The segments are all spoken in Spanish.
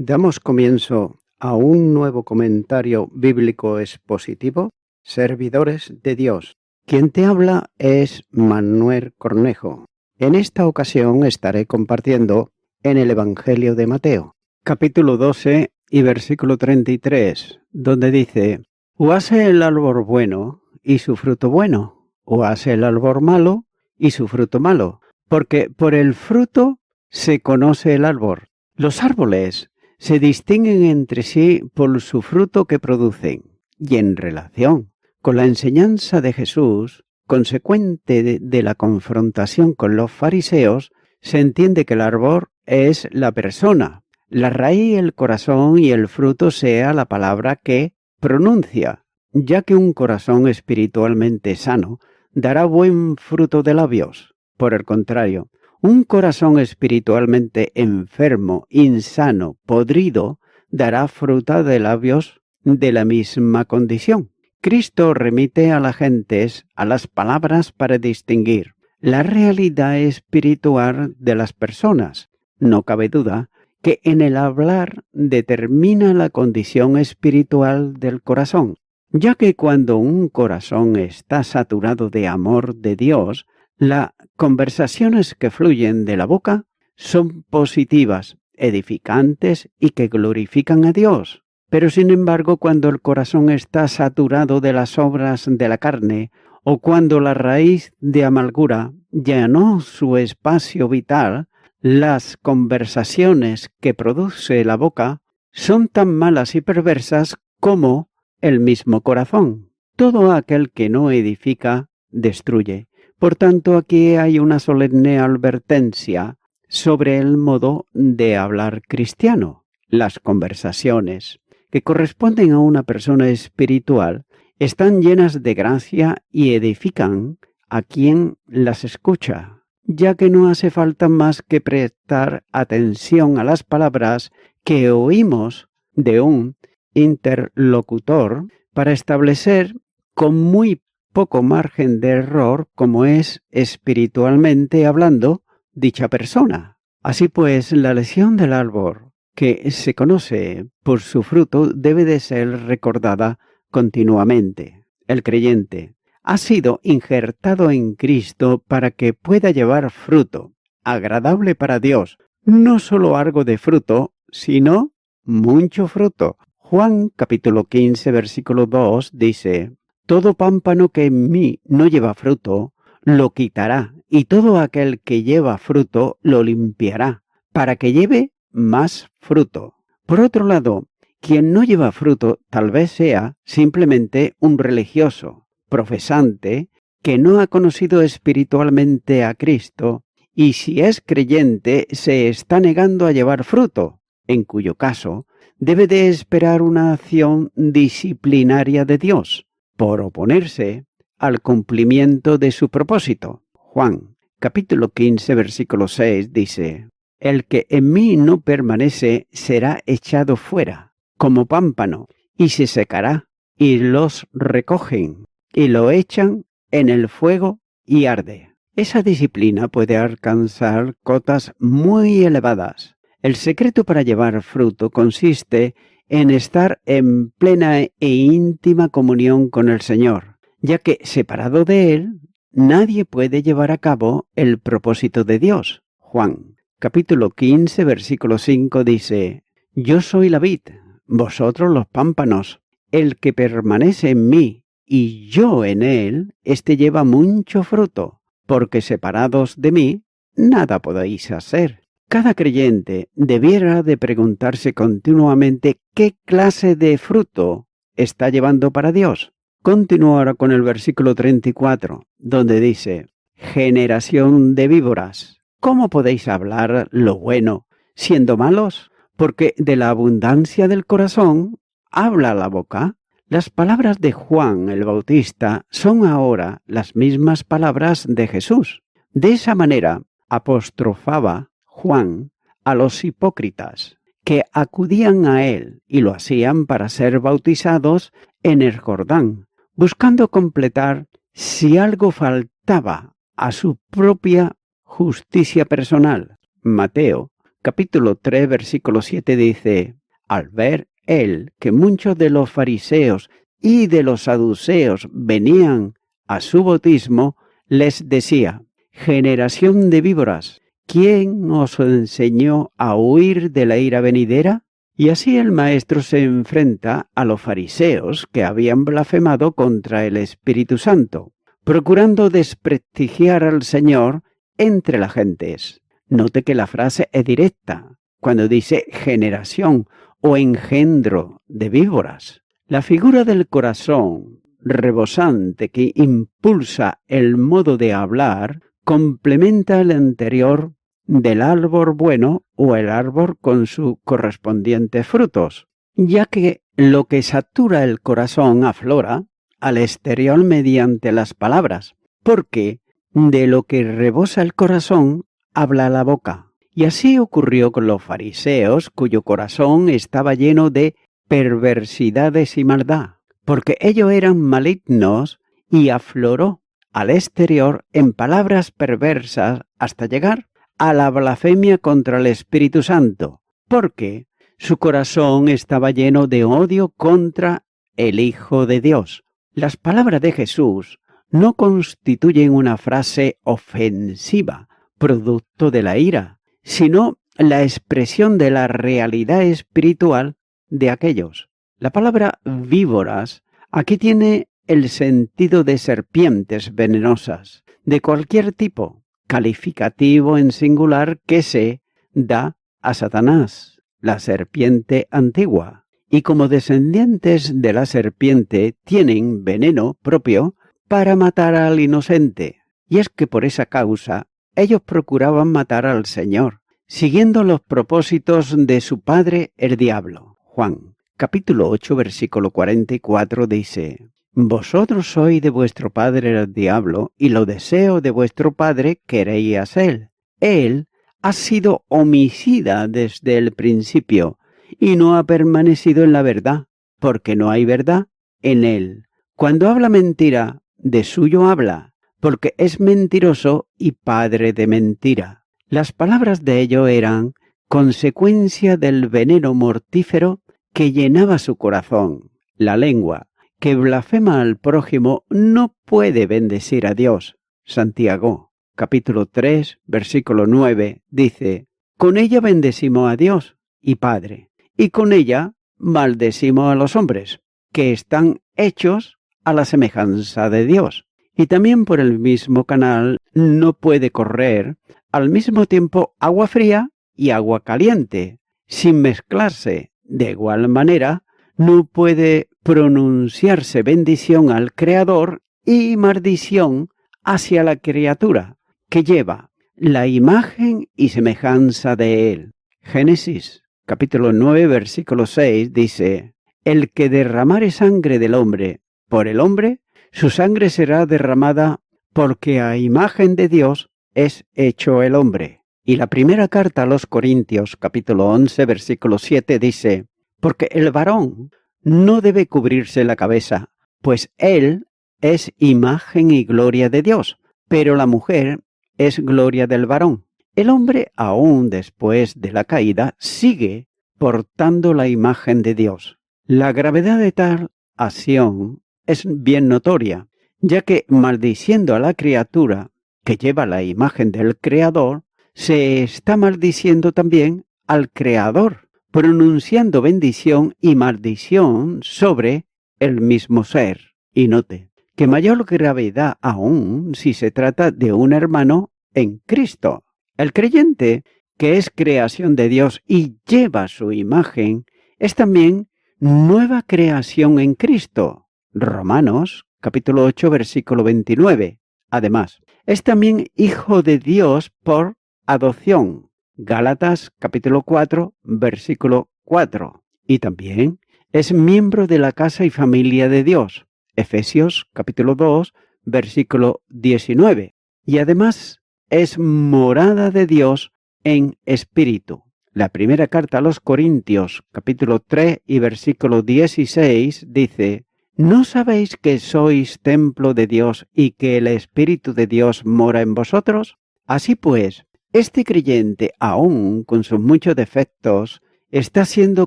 Damos comienzo a un nuevo comentario bíblico expositivo, Servidores de Dios. Quien te habla es Manuel Cornejo. En esta ocasión estaré compartiendo en el Evangelio de Mateo, capítulo 12 y versículo 33, donde dice: «O hace el árbol bueno y su fruto bueno, o hace el árbol malo y su fruto malo, porque por el fruto se conoce el árbol». Los árboles se distinguen entre sí por su fruto que producen, y en relación con la enseñanza de Jesús, consecuente de la confrontación con los fariseos, se entiende que el árbol es la persona, la raíz, el corazón y el fruto sea la palabra que pronuncia, ya que un corazón espiritualmente sano dará buen fruto de labios. Por el contrario, un corazón espiritualmente enfermo, insano, podrido, dará fruta de labios de la misma condición. Cristo remite a las gentes a las palabras para distinguir la realidad espiritual de las personas. No cabe duda que en el hablar determina la condición espiritual del corazón, ya que cuando un corazón está saturado de amor de Dios, las conversaciones que fluyen de la boca son positivas, edificantes y que glorifican a Dios. Pero sin embargo, cuando el corazón está saturado de las obras de la carne, o cuando la raíz de amargura llenó su espacio vital, las conversaciones que produce la boca son tan malas y perversas como el mismo corazón. Todo aquel que no edifica, destruye. Por tanto, aquí hay una solemne advertencia sobre el modo de hablar cristiano. Las conversaciones que corresponden a una persona espiritual están llenas de gracia y edifican a quien las escucha, ya que no hace falta más que prestar atención a las palabras que oímos de un interlocutor para establecer con muy poco margen de error como es espiritualmente hablando dicha persona. Así pues, la lección del árbol que se conoce por su fruto debe de ser recordada continuamente. El creyente ha sido injertado en Cristo para que pueda llevar fruto, agradable para Dios, no solo algo de fruto, sino mucho fruto. Juan capítulo 15, versículo 2 dice: «Todo pámpano que en mí no lleva fruto, lo quitará, y todo aquel que lleva fruto lo limpiará, para que lleve más fruto». Por otro lado, quien no lleva fruto tal vez sea simplemente un religioso, profesante, que no ha conocido espiritualmente a Cristo, y si es creyente se está negando a llevar fruto, en cuyo caso debe de esperar una acción disciplinaria de Dios por oponerse al cumplimiento de su propósito. Juan capítulo 15, versículo 6 dice: «El que en mí no permanece será echado fuera, como pámpano, y se secará, y los recogen, y lo echan en el fuego y arde». Esa disciplina puede alcanzar cotas muy elevadas. El secreto para llevar fruto consiste en estar en plena e íntima comunión con el Señor, ya que separado de Él, nadie puede llevar a cabo el propósito de Dios. Juan capítulo 15, versículo 5 dice: «Yo soy la vid, vosotros los pámpanos. El que permanece en mí y yo en él, éste lleva mucho fruto, porque separados de mí, nada podéis hacer». Cada creyente debiera de preguntarse continuamente qué clase de fruto está llevando para Dios. Continúo ahora con el versículo 34, donde dice: «Generación de víboras, ¿cómo podéis hablar lo bueno siendo malos? Porque de la abundancia del corazón habla la boca». Las palabras de Juan el Bautista son ahora las mismas palabras de Jesús. De esa manera apostrofaba Juan a los hipócritas que acudían a él y lo hacían para ser bautizados en el Jordán, buscando completar si algo faltaba a su propia justicia personal. Mateo capítulo 3, versículo 7 dice: al ver él que muchos de los fariseos y de los saduceos venían a su bautismo, les decía: generación de víboras, ¿quién os enseñó a huir de la ira venidera? Y así el maestro se enfrenta a los fariseos que habían blasfemado contra el Espíritu Santo, procurando desprestigiar al Señor entre las gentes. Note que la frase es directa, cuando dice generación o engendro de víboras. La figura del corazón rebosante que impulsa el modo de hablar complementa el anterior del árbol bueno o el árbol con sus correspondientes frutos, ya que lo que satura el corazón aflora al exterior mediante las palabras, porque de lo que rebosa el corazón habla la boca. Y así ocurrió con los fariseos, cuyo corazón estaba lleno de perversidades y maldad, porque ellos eran malignos, y afloró al exterior en palabras perversas hasta llegar a la blasfemia contra el Espíritu Santo, porque su corazón estaba lleno de odio contra el Hijo de Dios. Las palabras de Jesús no constituyen una frase ofensiva, producto de la ira, sino la expresión de la realidad espiritual de aquellos. La palabra víboras aquí tiene el sentido de serpientes venenosas, de cualquier tipo, calificativo en singular que se da a Satanás, la serpiente antigua, y como descendientes de la serpiente tienen veneno propio para matar al inocente. Y es que por esa causa ellos procuraban matar al Señor, siguiendo los propósitos de su padre el diablo. Juan, capítulo 8, versículo 44 dice: vosotros sois de vuestro padre el diablo, y los deseos de vuestro padre queréis hacer. Él ha sido homicida desde el principio, y no ha permanecido en la verdad, porque no hay verdad en él. Cuando habla mentira, de suyo habla, porque es mentiroso y padre de mentira. Las palabras de ellos eran consecuencia del veneno mortífero que llenaba su corazón. La lengua que blasfema al prójimo no puede bendecir a Dios. Santiago, capítulo 3, versículo 9, dice: con ella bendecimos a Dios y Padre, y con ella maldecimos a los hombres, que están hechos a la semejanza de Dios. Y también por el mismo canal no puede correr al mismo tiempo agua fría y agua caliente, sin mezclarse. De igual manera, no puede pronunciarse bendición al Creador y maldición hacia la criatura, que lleva la imagen y semejanza de Él. Génesis, capítulo 9, versículo 6, dice: el que derramare sangre del hombre por el hombre, su sangre será derramada, porque a imagen de Dios es hecho el hombre. Y la primera carta a los Corintios, capítulo 11, versículo 7, dice: porque el varón no debe cubrirse la cabeza, pues él es imagen y gloria de Dios, pero la mujer es gloria del varón. El hombre, aún después de la caída, sigue portando la imagen de Dios. La gravedad de tal acción es bien notoria, ya que maldiciendo a la criatura que lleva la imagen del Creador, se está maldiciendo también al Creador, pronunciando bendición y maldición sobre el mismo ser. Y note que mayor gravedad aún si se trata de un hermano en Cristo. El creyente, que es creación de Dios y lleva su imagen, es también nueva creación en Cristo. Romanos, capítulo 8, versículo 29. Además, es también hijo de Dios por adopción. Gálatas, capítulo 4, versículo 4. Y también es miembro de la casa y familia de Dios. Efesios, capítulo 2, versículo 19. Y además es morada de Dios en espíritu. La primera carta a los Corintios, capítulo 3 y versículo 16, dice: ¿no sabéis que sois templo de Dios y que el Espíritu de Dios mora en vosotros? Así pues, Este creyente, aún con sus muchos defectos, está siendo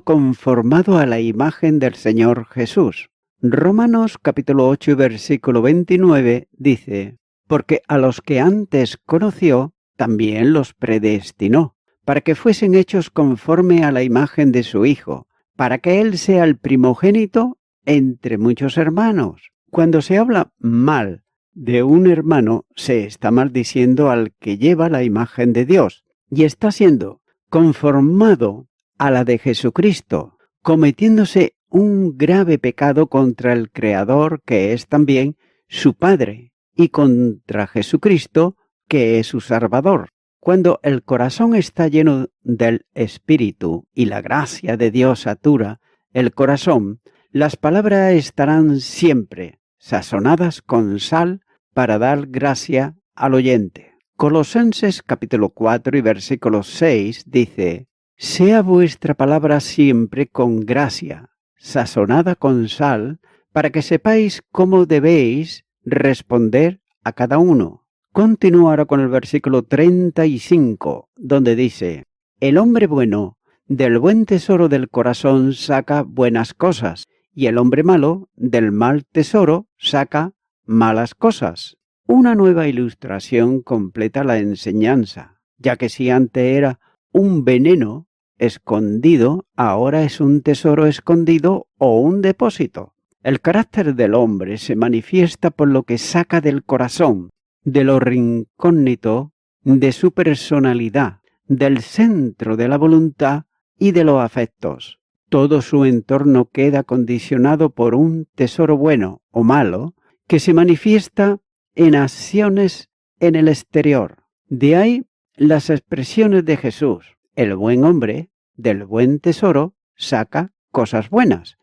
conformado a la imagen del Señor Jesús. Romanos capítulo 8 y versículo 29 dice: porque a los que antes conoció, también los predestinó, para que fuesen hechos conforme a la imagen de su Hijo, para que Él sea el primogénito entre muchos hermanos. Cuando se habla mal de un hermano, se está maldiciendo al que lleva la imagen de Dios y está siendo conformado a la de Jesucristo, cometiéndose un grave pecado contra el Creador, que es también su Padre, y contra Jesucristo, que es su Salvador. Cuando el corazón está lleno del Espíritu y la gracia de Dios satura el corazón, las palabras estarán siempre sazonadas con sal para dar gracia al oyente. Colosenses capítulo 4 y versículo 6 dice: sea vuestra palabra siempre con gracia, sazonada con sal, para que sepáis cómo debéis responder a cada uno. Continúa ahora con el versículo 35, donde dice: el hombre bueno del buen tesoro del corazón saca buenas cosas, y el hombre malo del mal tesoro saca malas cosas. Una nueva ilustración completa la enseñanza, ya que si antes era un veneno escondido, ahora es un tesoro escondido o un depósito. El carácter del hombre se manifiesta por lo que saca del corazón, de lo recóndito de su personalidad, del centro de la voluntad y de los afectos. Todo su entorno queda condicionado por un tesoro bueno o malo que se manifiesta en acciones en el exterior. De ahí las expresiones de Jesús: el buen hombre del buen tesoro saca cosas buenas.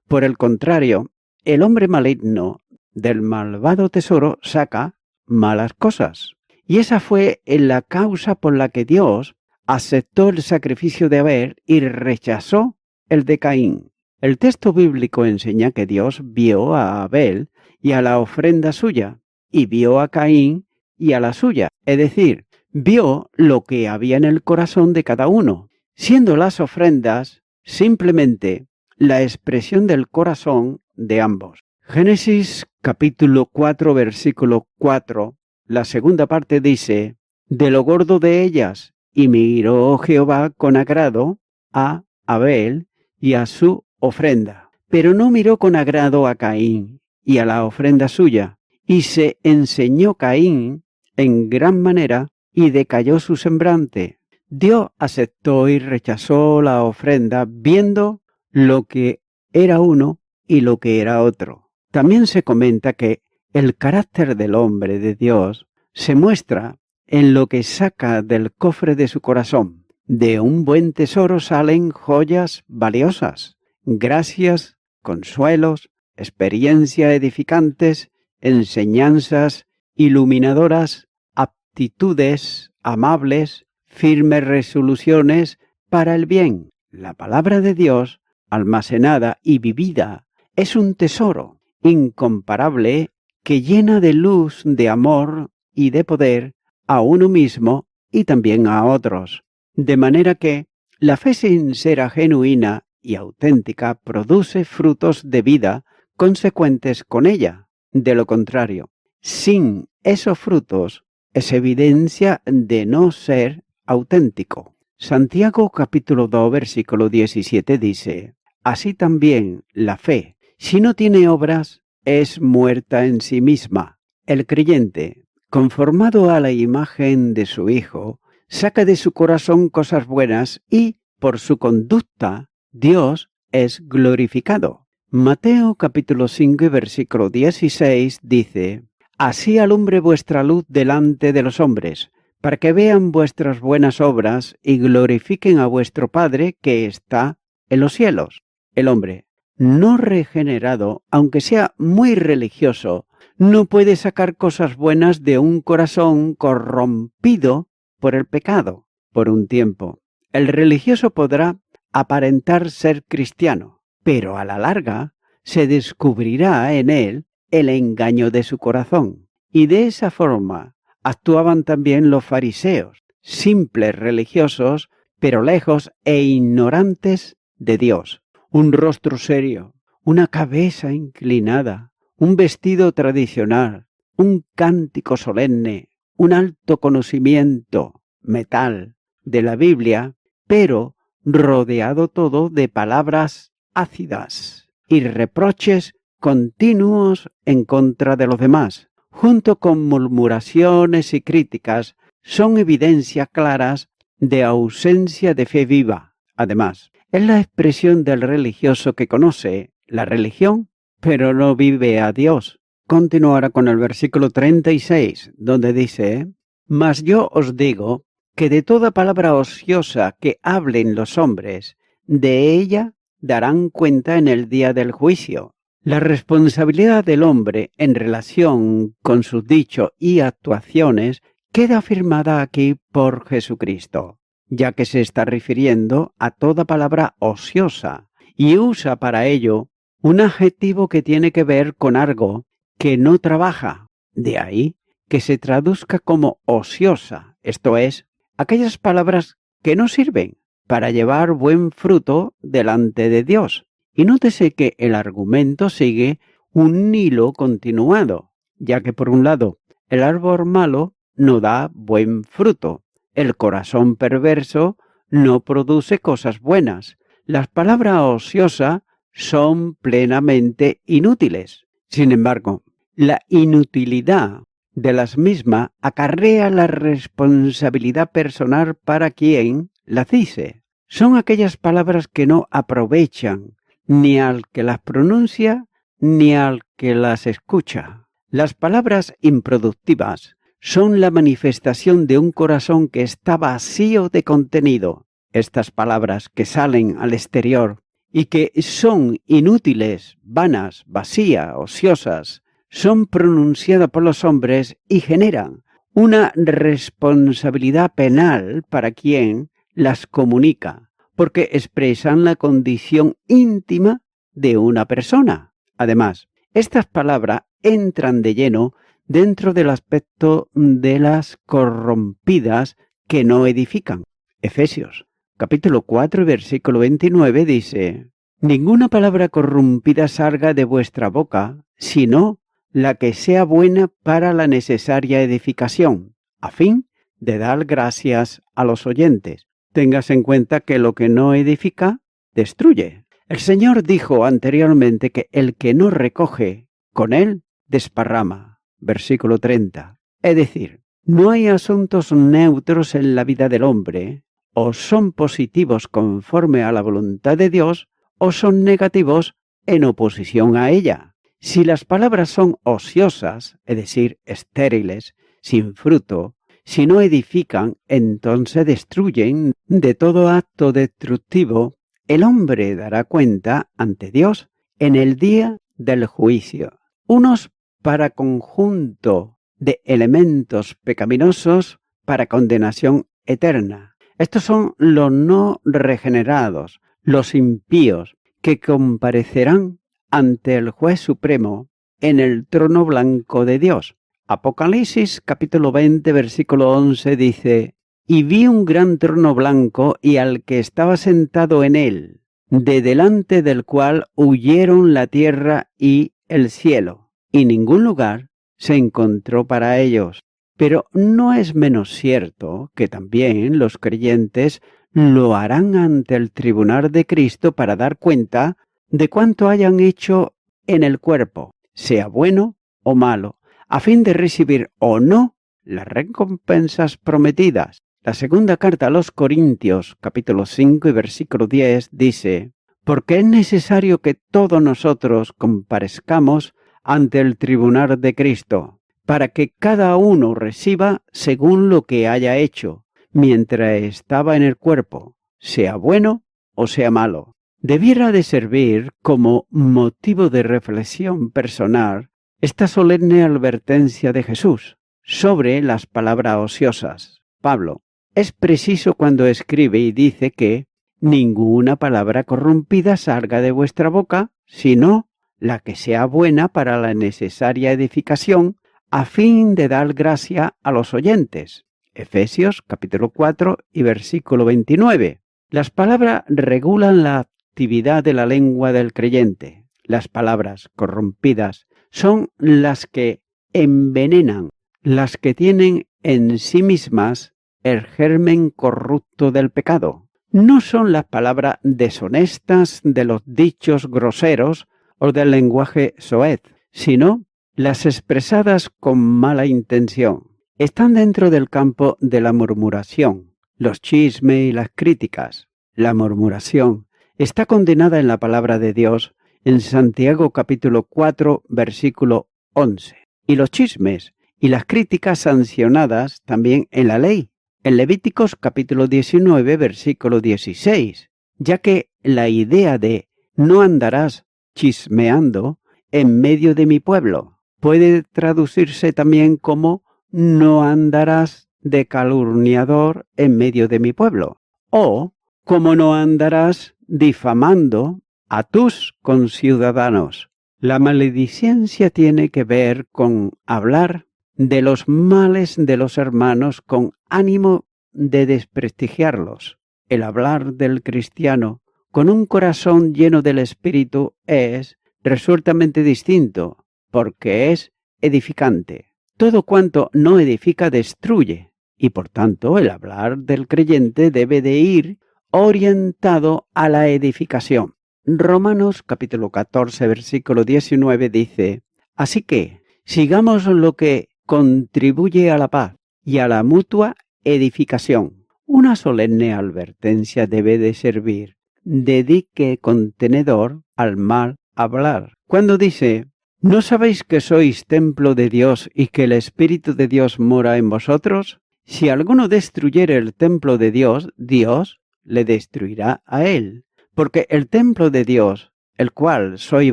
Por el contrario, el hombre maligno del malvado tesoro saca malas cosas. Y esa fue la causa por la que Dios aceptó el sacrificio de Abel y rechazó el de Caín. El texto bíblico enseña que Dios vio a Abel y a la ofrenda suya, y vio a Caín y a la suya, es decir, vio lo que había en el corazón de cada uno, siendo las ofrendas simplemente la expresión del corazón de ambos. Génesis capítulo 4 versículo 4, la segunda parte dice: de lo gordo de ellas, y miró Jehová con agrado a Abel y a su ofrenda, pero no miró con agrado a Caín y a la ofrenda suya, y se enseñó Caín en gran manera y decayó su semblante. Dios aceptó y rechazó la ofrenda viendo lo que era uno y lo que era otro. También se comenta que el carácter del hombre de Dios se muestra en lo que saca del cofre de su corazón. De un buen tesoro salen joyas valiosas, gracias, consuelos, experiencias edificantes, enseñanzas iluminadoras, aptitudes amables, firmes resoluciones para el bien. La palabra de Dios, almacenada y vivida, es un tesoro incomparable que llena de luz, de amor y de poder a uno mismo y también a otros. De manera que la fe sincera, genuina y auténtica produce frutos de vida consecuentes con ella. De lo contrario, sin esos frutos es evidencia de no ser auténtico. Santiago capítulo 2 versículo 17 dice: así también la fe, si no tiene obras, es muerta en sí misma. El creyente, conformado a la imagen de su Hijo, saca de su corazón cosas buenas y, por su conducta, Dios es glorificado. Mateo capítulo 5 versículo 16 dice: así alumbre vuestra luz delante de los hombres, para que vean vuestras buenas obras y glorifiquen a vuestro Padre que está en los cielos. El hombre no regenerado, aunque sea muy religioso, no puede sacar cosas buenas de un corazón corrompido por el pecado. Por un tiempo, el religioso podrá aparentar ser cristiano, pero a la larga se descubrirá en él el engaño de su corazón. Y de esa forma actuaban también los fariseos. simples religiosos, pero lejos e ignorantes de Dios. Un rostro serio, una cabeza inclinada, un vestido tradicional, un cántico solemne, un alto conocimiento, metal, de la Biblia, pero rodeado todo de palabras ácidas y reproches continuos en contra de los demás, junto con murmuraciones y críticas, son evidencias claras de ausencia de fe viva. Además, es la expresión del religioso que conoce la religión, pero no vive a Dios. Continuará con el versículo 36, donde dice: Mas yo os digo que de toda palabra ociosa que hablen los hombres, de ella darán cuenta en el día del juicio. La responsabilidad del hombre en relación con sus dichos y actuaciones queda afirmada aquí por Jesucristo, ya que se está refiriendo a toda palabra ociosa y usa para ello un adjetivo que tiene que ver con algo que no trabaja. De ahí que se traduzca como ociosa, esto es, aquellas palabras que no sirven para llevar buen fruto delante de Dios. Y nótese que el argumento sigue un hilo continuado, ya que por un lado, el árbol malo no da buen fruto, el corazón perverso no produce cosas buenas, las palabras ociosas son plenamente inútiles. Sin embargo, la inutilidad de las mismas acarrea la responsabilidad personal para quien las dice. Son aquellas palabras que no aprovechan ni al que las pronuncia ni al que las escucha. Las palabras improductivas son la manifestación de un corazón que está vacío de contenido. Estas palabras que salen al exterior y que son inútiles, vanas, vacías, ociosas, son pronunciadas por los hombres y generan una responsabilidad penal para quien las comunica, porque expresan la condición íntima de una persona. Además, estas palabras entran de lleno dentro del aspecto de las corrompidas que no edifican. Efesios, capítulo 4, versículo 29 dice: Ninguna palabra corrompida salga de vuestra boca, sino la que sea buena para la necesaria edificación, a fin de dar gracias a los oyentes. Tengas en cuenta que lo que no edifica, destruye. El Señor dijo anteriormente que el que no recoge, con él desparrama. Versículo 30. Es decir, no hay asuntos neutros en la vida del hombre, o son positivos conforme a la voluntad de Dios, o son negativos en oposición a ella. Si las palabras son ociosas, es decir, estériles, sin fruto, si no edifican, entonces destruyen. De todo acto destructivo, el hombre dará cuenta ante Dios en el día del juicio. Unos para conjunto de elementos pecaminosos para condenación eterna. Estos son los no regenerados, los impíos, que comparecerán ante el juez supremo en el trono blanco de Dios. Apocalipsis capítulo 20 versículo 11 dice: Y vi un gran trono blanco y al que estaba sentado en él, de delante del cual huyeron la tierra y el cielo, y ningún lugar se encontró para ellos. Pero no es menos cierto que también los creyentes lo harán ante el tribunal de Cristo para dar cuenta de cuánto hayan hecho en el cuerpo, sea bueno o malo, a fin de recibir o no las recompensas prometidas. La segunda carta a los Corintios, capítulo 5 y versículo 10, dice: Porque es necesario que todos nosotros comparezcamos ante el tribunal de Cristo, para que cada uno reciba según lo que haya hecho, mientras estaba en el cuerpo, sea bueno o sea malo. Debiera de servir como motivo de reflexión personal esta solemne advertencia de Jesús sobre las palabras ociosas. Pablo es preciso cuando escribe y dice que ninguna palabra corrompida salga de vuestra boca, sino la que sea buena para la necesaria edificación, a fin de dar gracia a los oyentes. Efesios capítulo 4 y versículo 29. Las palabras regulan la actividad de la lengua del creyente. Las palabras corrompidas son las que envenenan, las que tienen en sí mismas el germen corrupto del pecado. No son las palabras deshonestas de los dichos groseros o del lenguaje soez, sino las expresadas con mala intención. Están dentro del campo de la murmuración, los chismes y las críticas. La murmuración está condenada en la palabra de Dios en Santiago capítulo 4, versículo 11. Y los chismes y las críticas sancionadas también en la ley, en Levíticos capítulo 19, versículo 16, ya que la idea de no andarás chismeando en medio de mi pueblo puede traducirse también como no andarás de calumniador en medio de mi pueblo, o como no andarás difamando a tus conciudadanos. La maledicencia tiene que ver con hablar de los males de los hermanos con ánimo de desprestigiarlos. El hablar del cristiano con un corazón lleno del Espíritu es resueltamente distinto, porque es edificante. Todo cuanto no edifica destruye, y por tanto el hablar del creyente debe de ir orientado a la edificación. Romanos capítulo 14, versículo 19 dice: Así que sigamos lo que contribuye a la paz y a la mutua edificación. Una solemne advertencia debe de servir de dique contenedor al mal hablar. Cuando dice: ¿no sabéis que sois templo de Dios y que el Espíritu de Dios mora en vosotros? Si alguno destruyere el templo de Dios, Dios le destruirá a él, porque el templo de Dios, el cual sois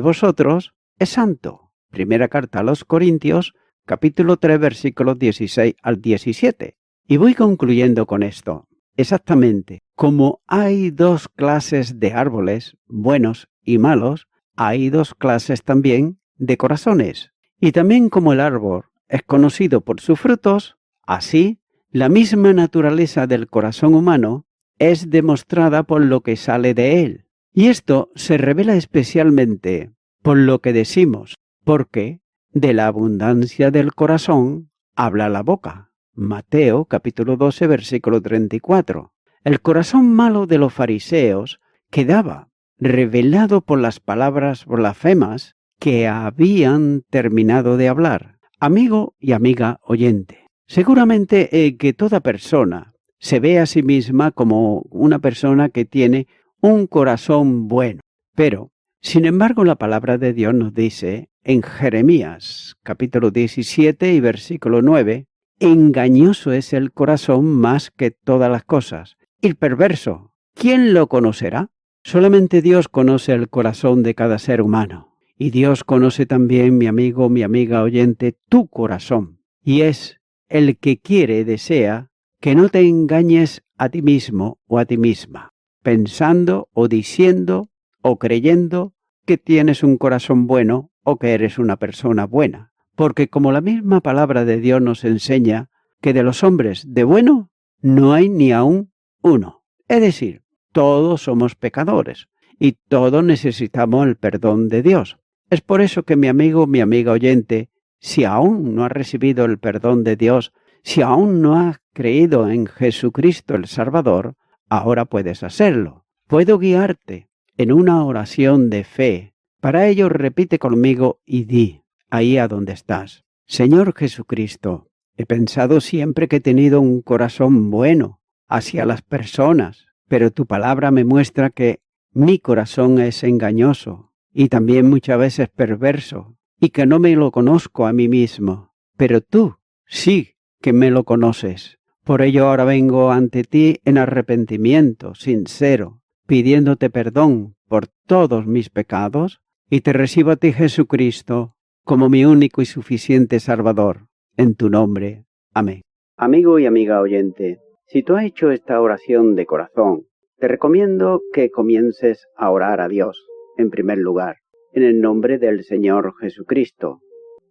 vosotros, es santo. Primera carta a los Corintios, capítulo 3, versículos 16 al 17. Y voy concluyendo con esto. Exactamente, como hay dos clases de árboles, buenos y malos, hay dos clases también de corazones. Y también como el árbol es conocido por sus frutos, así la misma naturaleza del corazón humano es demostrada por lo que sale de él. Y esto se revela especialmente por lo que decimos, porque de la abundancia del corazón habla la boca. Mateo capítulo 12, versículo 34. El corazón malo de los fariseos quedaba revelado por las palabras blasfemas que habían terminado de hablar. Amigo y amiga oyente, seguramente que toda persona se ve a sí misma como una persona que tiene un corazón bueno, pero sin embargo la palabra de Dios nos dice en Jeremías capítulo 17 y versículo 9: engañoso es el corazón más que todas las cosas, y perverso, ¿quién lo conocerá? Solamente Dios conoce el corazón de cada ser humano. Y Dios conoce también, mi amigo, mi amiga oyente, tu corazón. Y es el que quiere, desea, que no te engañes a ti mismo o a ti misma, pensando o diciendo o creyendo que tienes un corazón bueno o que eres una persona buena. Porque como la misma palabra de Dios nos enseña que de los hombres de bueno no hay ni aún uno. Es decir, todos somos pecadores y todos necesitamos el perdón de Dios. Es por eso que mi amigo, mi amiga oyente, si aún no has recibido el perdón de Dios, si aún no has creído en Jesucristo el Salvador, ahora puedes hacerlo. Puedo guiarte en una oración de fe. Para ello repite conmigo y di, ahí a donde estás: Señor Jesucristo, he pensado siempre que he tenido un corazón bueno hacia las personas, pero tu palabra me muestra que mi corazón es engañoso y también muchas veces perverso, y que no me lo conozco a mí mismo, pero tú sí que me lo conoces. Por ello ahora vengo ante ti en arrepentimiento sincero, pidiéndote perdón por todos mis pecados, y te recibo a ti, Jesucristo, como mi único y suficiente Salvador. En tu nombre. Amén. Amigo y amiga oyente, si tú has hecho esta oración de corazón, te recomiendo que comiences a orar a Dios, en primer lugar, en el nombre del Señor Jesucristo.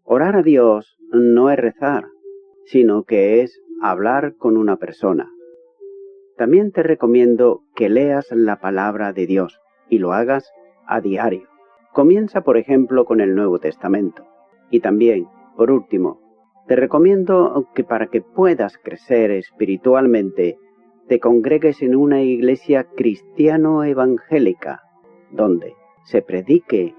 Orar a Dios no es rezar, sino que es hablar con una persona. También te recomiendo que leas la palabra de Dios y lo hagas a diario. Comienza, por ejemplo, con el Nuevo Testamento. Y también, por último, te recomiendo que para que puedas crecer espiritualmente, te congregues en una iglesia cristiano-evangélica, donde se predique,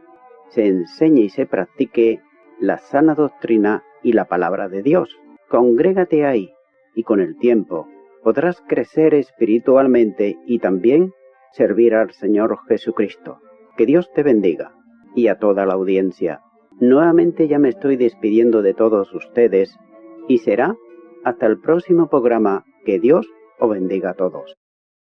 se enseñe y se practique la sana doctrina y la palabra de Dios. Congrégate ahí y con el tiempo podrás crecer espiritualmente y también servir al Señor Jesucristo. Que Dios te bendiga. Y a toda la audiencia. Nuevamente ya me estoy despidiendo de todos ustedes y será hasta el próximo programa. Que Dios os bendiga a todos.